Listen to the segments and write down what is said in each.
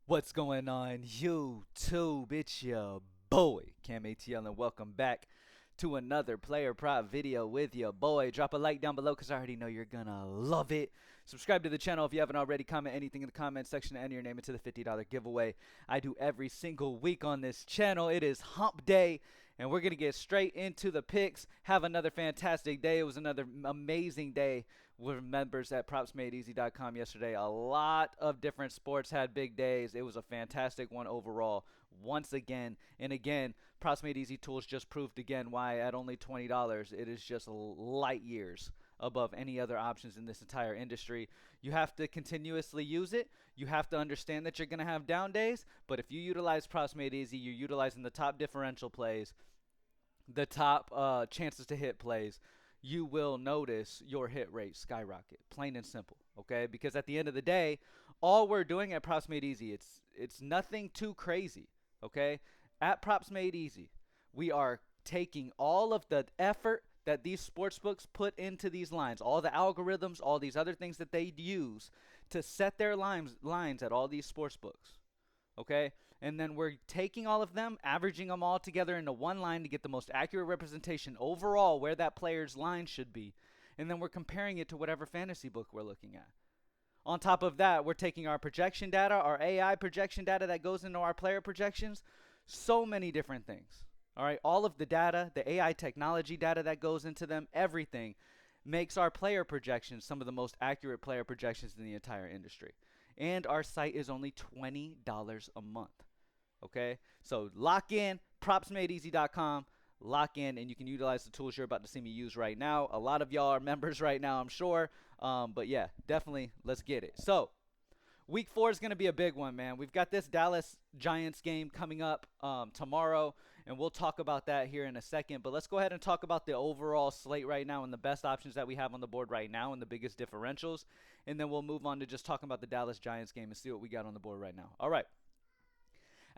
What's going on, YouTube? It's your boy, CamATL, and welcome back to another player prop video with your boy. Drop a like down below because I already know you're gonna love it. Subscribe to the channel if you haven't already. Comment anything in the comment section and enter your name into the $50 giveaway I do every single week on this channel. It is hump day, and we're gonna get straight into the picks. Have another fantastic day. It was another amazing day with members at propsmadeeasy.com yesterday. A lot of different sports had big days. It was a fantastic one overall. Once again and again, Props Made Easy tools just proved again why at only $20 it is just light years above any other options in this entire industry. You have to continuously use it. You have to understand that you're going to have down days, but if you utilize Props Made Easy, you're utilizing the top differential plays, the top chances to hit plays, you will notice your hit rate skyrocket, plain and simple, okay? Because at the end of the day, all we're doing at Props Made Easy, it's nothing too crazy, okay? At Props Made Easy, we are taking all of the effort that these sports books put into these lines, all the algorithms, all these other things that they use to set their lines at all these sports books, okay? And then we're taking all of them, averaging them all together into one line to get the most accurate representation overall where that player's line should be. And then we're comparing it to whatever fantasy book we're looking at. On top of that, we're taking our projection data, our AI projection data that goes into our player projections, so many different things. All right, all of the data, the AI technology data that goes into them, everything makes our player projections some of the most accurate player projections in the entire industry. And our site is only $20 a month. Okay, so lock in, propsmadeeasy.com, lock in, and you can utilize the tools you're about to see me use right now. A lot of y'all are members right now, I'm sure. But yeah, definitely let's get it. So week 4 is going to be a big one, man. We've got this Dallas Giants game coming up tomorrow, and we'll talk about that here in a second. But let's go ahead and talk about the overall slate right now and the best options that we have on the board right now and the biggest differentials. And then we'll move on to just talking about the Dallas Giants game and see what we got on the board right now. All right.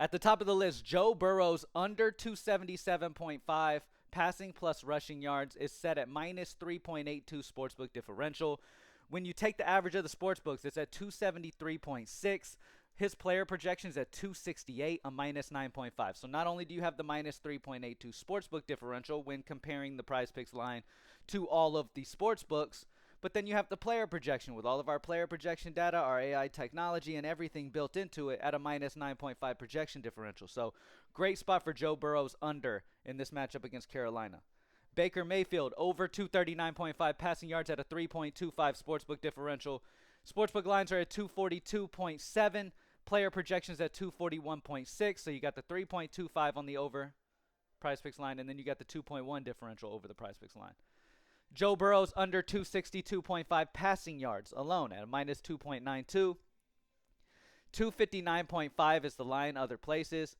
At the top of the list, Joe Burrow's under 277.5 passing plus rushing yards is set at minus 3.82 sportsbook differential. When you take the average of the sportsbooks, it's at 273.6. His player projections at 268, a minus 9.5. So not only do you have the minus 3.82 sportsbook differential when comparing the Prizepicks line to all of the sportsbooks, but then you have the player projection with all of our player projection data, our AI technology, and everything built into it at a minus 9.5 projection differential. So great spot for Joe Burrow's under in this matchup against Carolina. Baker Mayfield over 239.5 passing yards at a 3.25 sportsbook differential. Sportsbook lines are at 242.7. Player projections at 241.6. So you got the 3.25 on the over Prizepicks line, and then you got the 2.1 differential over the Prizepicks line. Joe Burrow's under 262.5 passing yards alone at a minus 2.92. 259.5 is the line other places.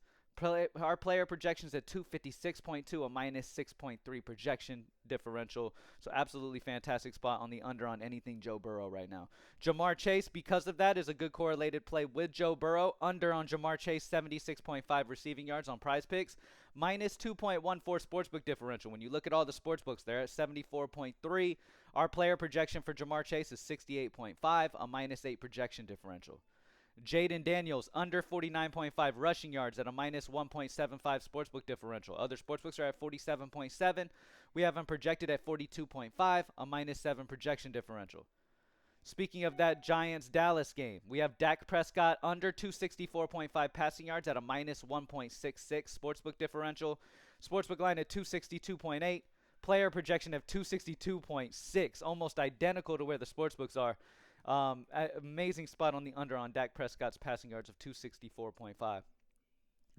Our player projections at 256.2, a minus 6.3 projection differential. So absolutely fantastic spot on the under on anything Joe Burrow right now. Jamar Chase, because of that, is a good correlated play with Joe Burrow. Under on Jamar Chase, 76.5 receiving yards on Prizepicks. Minus 2.14 sportsbook differential. When you look at all the sportsbooks, they're at 74.3. Our player projection for Jamar Chase is 68.5, a minus 8 projection differential. Jaden Daniels, under 49.5 rushing yards at a minus 1.75 sportsbook differential. Other sportsbooks are at 47.7. We have him projected at 42.5, a minus 7 projection differential. Speaking of that Giants-Dallas game, we have Dak Prescott under 264.5 passing yards at a minus 1.66 sportsbook differential. Sportsbook line at 262.8. Player projection of 262.6, almost identical to where the sportsbooks are. Amazing spot on the under on Dak Prescott's passing yards of 264.5.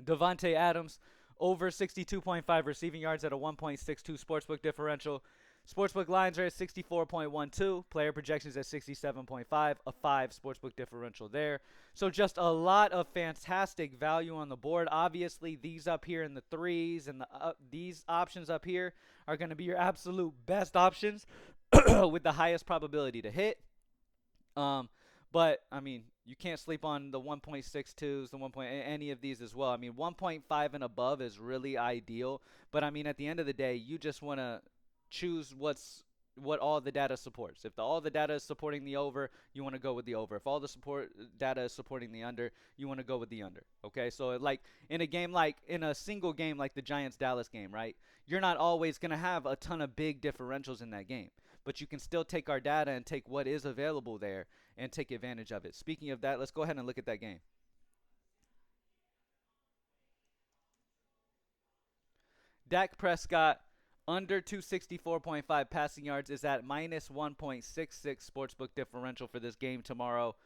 Devontae Adams over 62.5 receiving yards at a 1.62 sportsbook differential. Sportsbook lines are at 64.12. Player projections at 67.5, a 5 sportsbook differential there. So just a lot of fantastic value on the board. Obviously, these up here in the threes and these options up here are going to be your absolute best options with the highest probability to hit. But I mean, you can't sleep on the 1.62s, the 1. Any of these as well. I mean, 1.5 and above is really ideal. But I mean, at the end of the day, you just want to choose what's what all the data supports. If all the data is supporting the over, you want to go with the over. If all the support data is supporting the under, you want to go with the under. Okay, so like in a game, like in a single game like the Giants Dallas game, right? You're not always going to have a ton of big differentials in that game, but you can still take our data and take what is available there and take advantage of it. Speaking of that, let's go ahead and look at that game. Dak Prescott under 264.5 passing yards is at minus 1.66 sportsbook differential for this game tomorrow.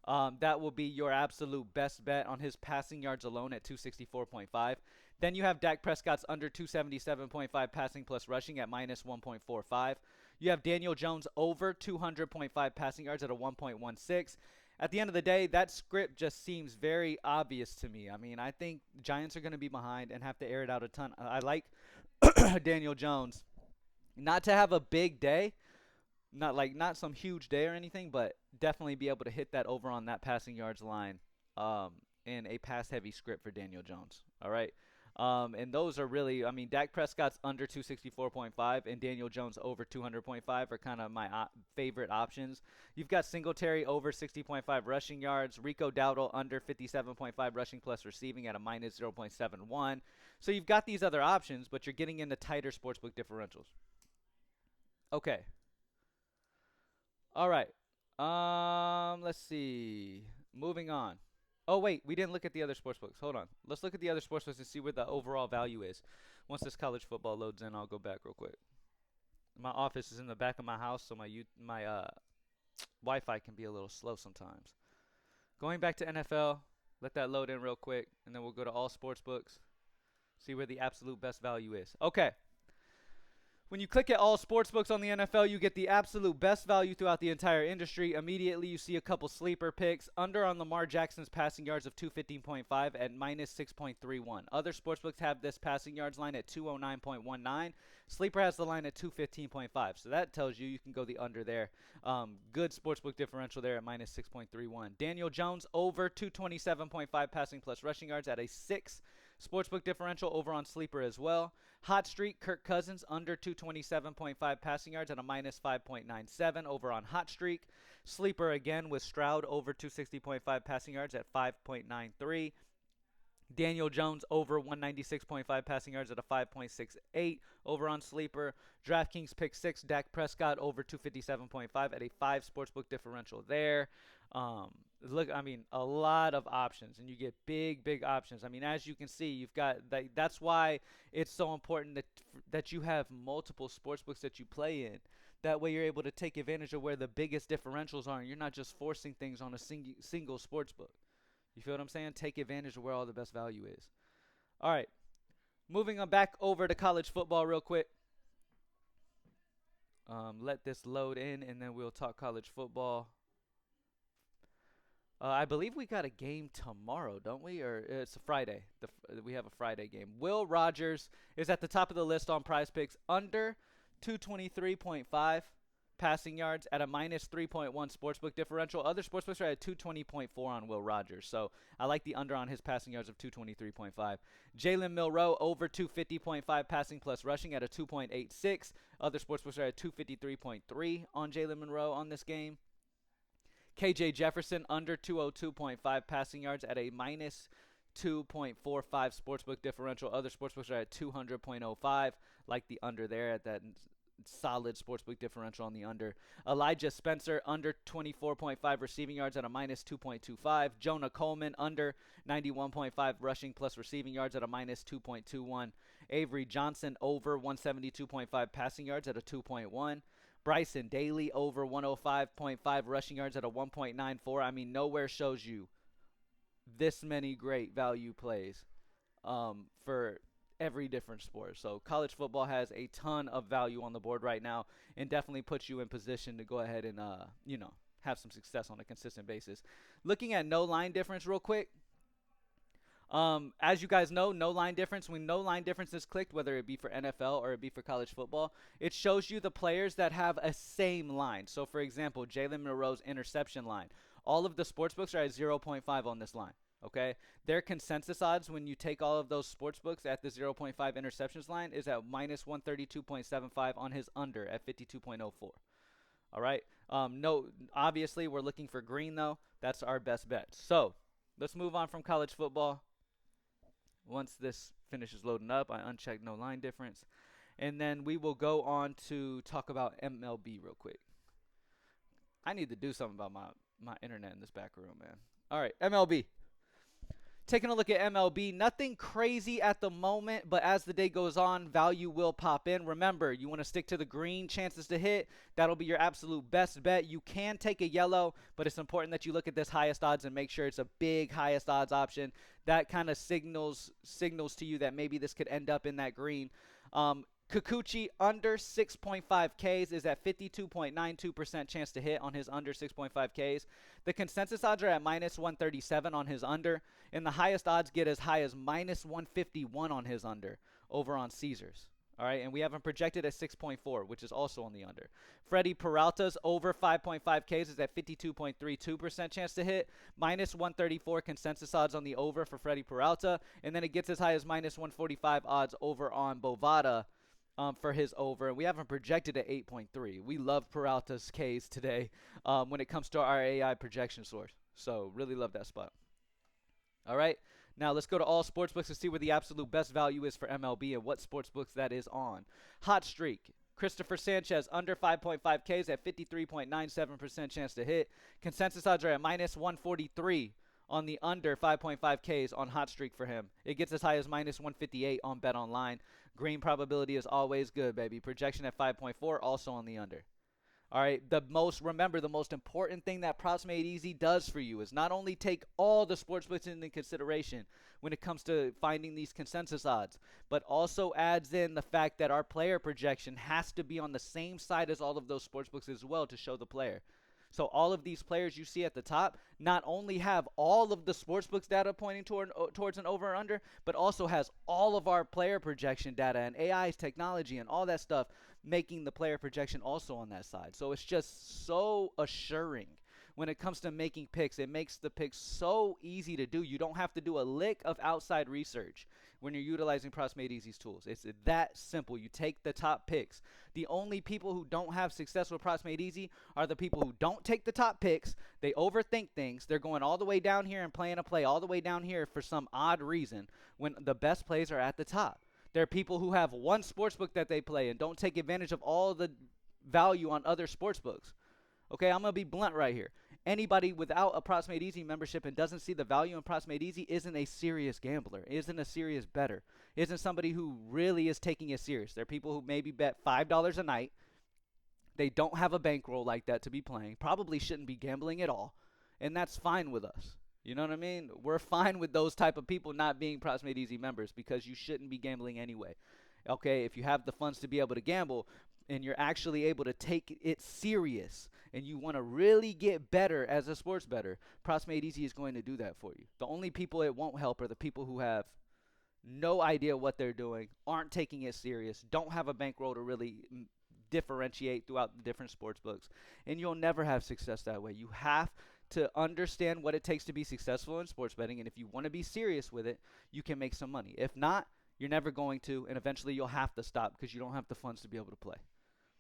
That will be your absolute best bet on his passing yards alone at 264.5. Then you have Dak Prescott's under 277.5 passing plus rushing at minus 1.45. You have Daniel Jones over 200.5 passing yards at a 1.16. At the end of the day, that script just seems very obvious to me. I mean, I think Giants are going to be behind and have to air it out a ton. I like Daniel Jones not to have a big day, not some huge day or anything, but definitely be able to hit that over on that passing yards line in a pass heavy script for Daniel Jones. All right. And those are really, I mean, Dak Prescott's under 264.5 and Daniel Jones over 200.5 are kind of my favorite options. You've got Singletary over 60.5 rushing yards, Rico Dowdle under 57.5 rushing plus receiving at a minus 0.71. So you've got these other options, but you're getting into tighter sportsbook differentials. Okay. All right. Let's see. Moving on. Oh, wait, we didn't look at the other sports books. Hold on. Let's look at the other sports books and see where the overall value is. Once this college football loads in, I'll go back real quick. My office is in the back of my house, so my Wi-Fi can be a little slow sometimes. Going back to NFL, let that load in real quick, and then we'll go to all sports books, see where the absolute best value is. Okay. When you click at all sportsbooks on the NFL, you get the absolute best value throughout the entire industry. Immediately, you see a couple sleeper picks. Under on Lamar Jackson's passing yards of 215.5 at minus 6.31. Other sportsbooks have this passing yards line at 209.19. Sleeper has the line at 215.5. So that tells you you can go the under there. Good sportsbook differential there at minus 6.31. Daniel Jones over 227.5 passing plus rushing yards at a 6. Sportsbook differential over on Sleeper as well. Hot Streak, Kirk Cousins under 227.5 passing yards at a minus 5.97 over on Hot Streak. Sleeper again with Stroud over 260.5 passing yards at 5.93. Daniel Jones over 196.5 passing yards at a 5.68 over on Sleeper. DraftKings pick 6, Dak Prescott over 257.5 at a 5 sportsbook differential there. Look, I mean, a lot of options, and you get big options. I mean, as you can see, you've got that's why it's so important that you have multiple sportsbooks that you play in. That way you're able to take advantage of where the biggest differentials are, and you're not just forcing things on a single sportsbook. You feel what I'm saying? Take advantage of where all the best value is. All right, moving on back over to college football real quick. Let this load in, and then we'll talk college football. I believe we got a game tomorrow, don't we? Or it's a Friday. We have a Friday game. Will Rogers is at the top of the list on Prizepicks, under 223.5 passing yards at a minus 3.1 sportsbook differential. Other sportsbooks are at 220.4 on Will Rogers. So I like the under on his passing yards of 223.5. Jalen Milroe over 250.5 passing plus rushing at a 2.86. Other sportsbooks are at 253.3 on Jalen Milroe on this game. KJ Jefferson under 202.5 passing yards at a minus 2.45 sportsbook differential. Other sportsbooks are at 200.05. Like the under there at that solid sportsbook differential on the under. Elijah Spencer under 24.5 receiving yards at a minus 2.25. Jonah Coleman under 91.5 rushing plus receiving yards at a minus 2.21. Avery Johnson over 172.5 passing yards at a 2.1. Bryson Daly over 105.5 rushing yards at a 1.94. I mean, nowhere shows you this many great value plays for every different sport. So college football has a ton of value on the board right now and definitely puts you in position to go ahead and, have some success on a consistent basis. Looking at no line difference real quick. As you guys know, no line difference. When no line difference is clicked, whether it be for NFL or it be for college football, it shows you the players that have a same line. So, for example, Jalen Milroe's interception line. All of the sportsbooks are at 0.5 on this line. Okay, their consensus odds when you take all of those sports books at the zero point 0.5 interceptions line is at minus 132.75 on his under at 52.04. All right. No, obviously we're looking for green though. That's our best bet. So let's move on from college football. Once this finishes loading up, I uncheck no line difference, and then we will go on to talk about MLB real quick. I need to do something about my internet in this back room, man. All right, MLB. Taking a look at MLB, nothing crazy at the moment, but as the day goes on, value will pop in. Remember, you want to stick to the green chances to hit. That'll be your absolute best bet. You can take a yellow, but it's important that you look at this highest odds and make sure it's a big highest odds option. That kind of signals to you that maybe this could end up in that green. Kikuchi under 6.5 Ks is at 52.92% chance to hit on his under 6.5 Ks. The consensus odds are at minus 137 on his under, and the highest odds get as high as minus 151 on his under over on Caesars. All right, and we have him projected at 6.4, which is also on the under. Freddie Peralta's over 5.5 Ks is at 52.32% chance to hit, minus 134 consensus odds on the over for Freddie Peralta, and then it gets as high as minus 145 odds over on Bovada. For his over. We have him projected at 8.3. We love Peralta's Ks today when it comes to our AI projection source. So really love that spot. All right. Now let's go to all sportsbooks and see where the absolute best value is for MLB and what sportsbooks that is on. Hot streak. Christopher Sanchez under 5.5 Ks at 53.97% chance to hit. Consensus odds are at minus 143 on the under 5.5 Ks on hot streak for him. It gets as high as minus 158 on Bet Online. Green probability is always good, baby. Projection at 5.4, also on the under. All right, remember, the most important thing that Props Made Easy does for you is not only take all the sportsbooks into consideration when it comes to finding these consensus odds, but also adds in the fact that our player projection has to be on the same side as all of those sportsbooks as well to show the player. So all of these players you see at the top not only have all of the sportsbooks data pointing towards an over or under, but also has all of our player projection data and AI's technology and all that stuff making the player projection also on that side. So it's just so assuring when it comes to making picks. It makes the picks so easy to do. You don't have to do a lick of outside research when you're utilizing Props Made Easy's tools. It's that simple. You take the top picks. The only people who don't have success with Props Made Easy are the people who don't take the top picks. They overthink things. They're going all the way down here and playing a play all the way down here for some odd reason when the best plays are at the top. There are people who have one sportsbook that they play and don't take advantage of all the value on other sportsbooks. Okay, I'm going to be blunt right here. Anybody without a Props Made Easy membership and doesn't see the value in Props Made Easy isn't a serious gambler, isn't a serious bettor, isn't somebody who really is taking it serious. There are people who maybe bet $5 a night. They don't have a bankroll like that to be playing, probably shouldn't be gambling at all, and that's fine with us. You know what I mean? We're fine with those type of people not being Props Made Easy members because you shouldn't be gambling anyway. Okay, if you have the funds to be able to gamble and you're actually able to take it serious and you want to really get better as a sports bettor, Props Made Easy is going to do that for you. The only people it won't help are the people who have no idea what they're doing, aren't taking it serious, don't have a bankroll to really differentiate throughout the different sports books, and you'll never have success that way. You have to understand what it takes to be successful in sports betting, and if you want to be serious with it, you can make some money. If not, you're never going to, and eventually you'll have to stop because you don't have the funds to be able to play.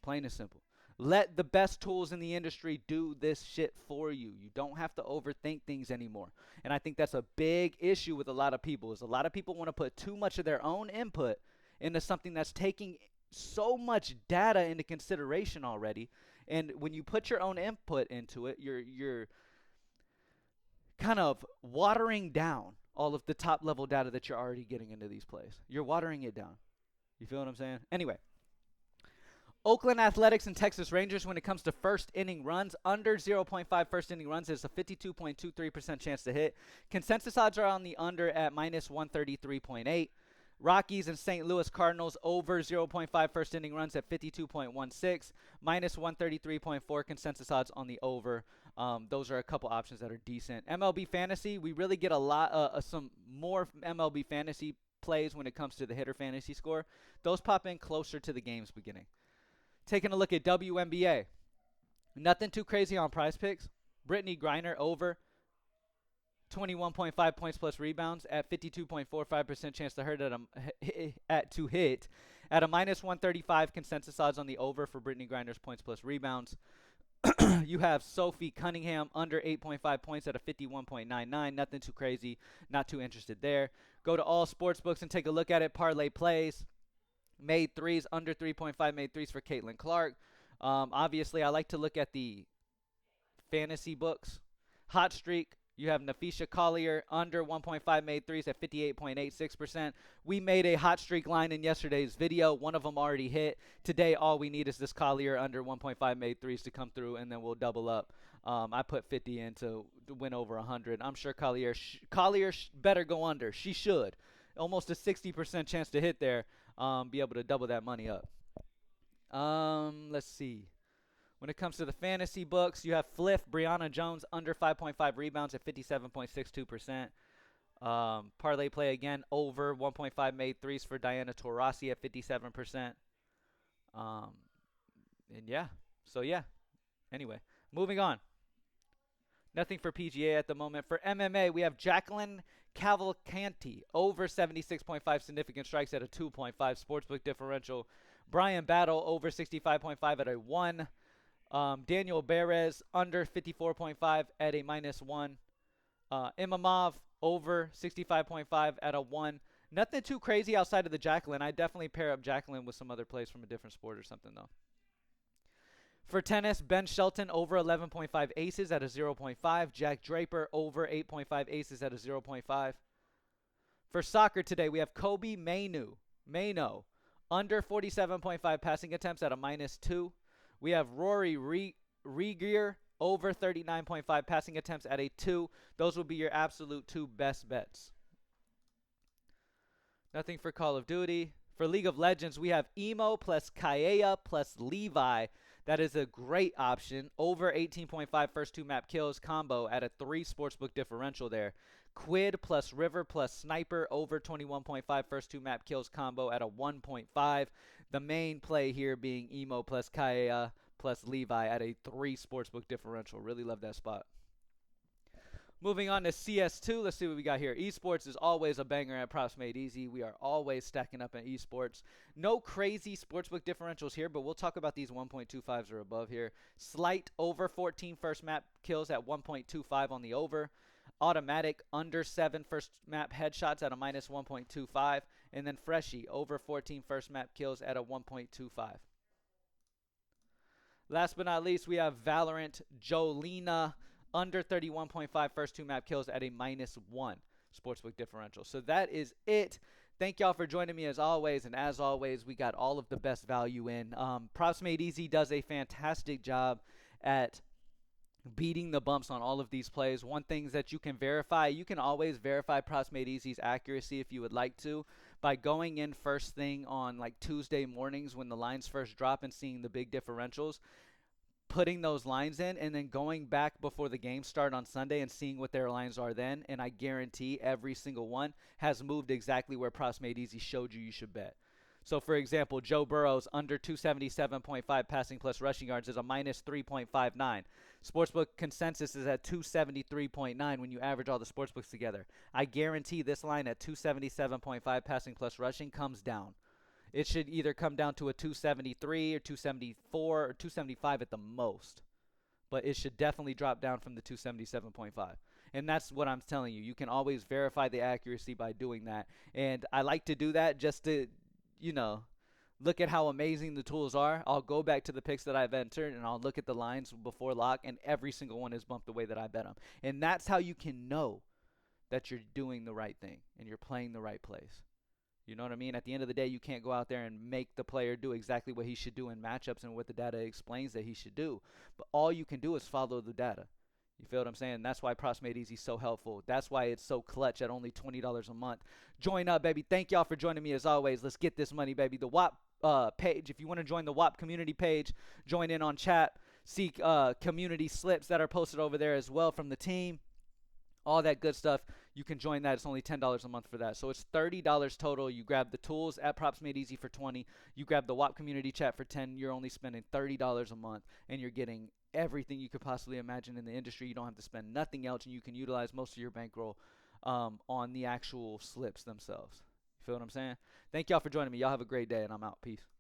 Plain and simple. Let the best tools in the industry do this shit for you. You don't have to overthink things anymore. And I think that's a big issue with a lot of people, is a lot of people want to put too much of their own input into something that's taking so much data into consideration already. And when you put your own input into it, you're kind of watering down all of the top level data that you're already getting into these plays. You're watering it down. You feel what I'm saying? Anyway, Oakland Athletics and Texas Rangers, when it comes to first inning runs, under 0.5 first inning runs is a 52.23% chance to hit. Consensus odds are on the under at minus 133.8. Rockies and St. Louis Cardinals over 0.5 first inning runs at 52.16, minus 133.4 consensus odds on the over. Those are a couple options that are decent. MLB Fantasy, we really get a lot, some more MLB Fantasy plays when it comes to the hitter fantasy score. Those pop in closer to the game's beginning. Taking a look at WNBA, nothing too crazy on Prizepicks. Brittany Griner over 21.5 points plus rebounds at 52.45% chance to hit at a minus 135 consensus odds on the over for Brittany Griner's points plus rebounds. You have Sophie Cunningham under 8.5 points at a 51.99. Nothing too crazy. Not too interested there. Go to all sports books and take a look at it. Parlay plays. Made threes under 3.5 made threes for Caitlin Clark. Obviously, I like to look at the fantasy books. Hot streak. You have Nafisha Collier under 1.5 made threes at 58.86%. We made a hot streak line in yesterday's video. One of them already hit. Today, all we need is this Collier under 1.5 made threes to come through, and then we'll double up. I put 50 in to win over 100. I'm sure Collier better go under. She should. Almost a 60% chance to hit there. Be able to double that money up. Let's see. When it comes to the fantasy books, you have Fliff, Brianna Jones, under 5.5 rebounds at 57.62%. Parlay play again, over 1.5 made threes for Diana Taurasi at 57%. And yeah, so yeah. Anyway, moving on. Nothing for PGA at the moment. For MMA, we have Jacqueline Cavalcanti, over 76.5 significant strikes at a 2.5 sportsbook differential. Brian Battle, over 65.5 at a 1. Daniel Perez under 54.5 at a -1. Imamov over 65.5 at a 1. Nothing too crazy outside of the Jacqueline. I definitely pair up Jacqueline with some other plays from a different sport or something though. For tennis, Ben Shelton over 11.5 aces at a 0.5. Jack Draper over 8.5 aces at a 0.5. For soccer today, we have Kobe Maino under 47.5 passing attempts at a -2. We have Rory Regier over 39.5 passing attempts at a 2. Those will be your absolute 2 best bets. Nothing for Call of Duty. For League of Legends, we have Emo plus Kaeya plus Levi. That is a great option. Over 18.5 first 2 map kills combo at a 3 sportsbook differential there. Quid plus River plus Sniper over 21.5 first 2 map kills combo at a 1.5. The main play here being Emo plus Kaeya plus Levi at a 3 sportsbook differential. Really love that spot. Moving on to CS2, let's see what we got here. Esports is always a banger at Props Made Easy. We are always stacking up in esports. No crazy sportsbook differentials here, but we'll talk about these 1.25s or above here. Slight over 14 first map kills at 1.25 on the over. Automatic under 7 first map headshots at a -1.25. And then Freshie over 14 first map kills at a 1.25. Last but not least, we have Valorant Jolena under 31.5 first 2 map kills at a -1 sportsbook differential. So that is it. Thank y'all for joining me as always. And as always, we got all of the best value in. Props Made Easy does a fantastic job at beating the bumps on all of these plays. One thing that you can verify, you can always verify Props Made Easy's accuracy if you would like to by going in first thing on like Tuesday mornings when the lines first drop and seeing the big differentials, putting those lines in and then going back before the game start on Sunday and seeing what their lines are then, and I guarantee every single one has moved exactly where Props Made Easy showed you should bet. So, for example, Joe Burrow's under 277.5 passing plus rushing yards is a -3.59. Sportsbook consensus is at 273.9 when you average all the sportsbooks together. I guarantee this line at 277.5 passing plus rushing comes down. It should either come down to a 273 or 274 or 275 at the most. But it should definitely drop down from the 277.5. And that's what I'm telling you. You can always verify the accuracy by doing that. And I like to do that just to, you know, look at how amazing the tools are. I'll go back to the picks that I've entered and I'll look at the lines before lock, and every single one is bumped the way that I bet them. And that's how you can know that you're doing the right thing and you're playing the right plays. You know what I mean? At the end of the day, you can't go out there and make the player do exactly what he should do in matchups and what the data explains that he should do. But all you can do is follow the data. You feel what I'm saying? That's why Props Made Easy is so helpful. That's why it's so clutch at only $20 a month. Join up, baby. Thank y'all for joining me as always. Let's get this money, baby. The WAP page, if you want to join the WAP community page, join in on chat. See community slips that are posted over there as well from the team. All that good stuff. you can join that. It's only $10 a month for that. So it's $30 total. You grab the tools at Props Made Easy for 20. You grab the WAP community chat for 10. You're only spending $30 a month, and you're getting everything you could possibly imagine in the industry. You don't have to spend nothing else, and you can utilize most of your bankroll on the actual slips themselves. You feel what I'm saying? Thank y'all for joining me. Y'all have a great day, and I'm out. Peace.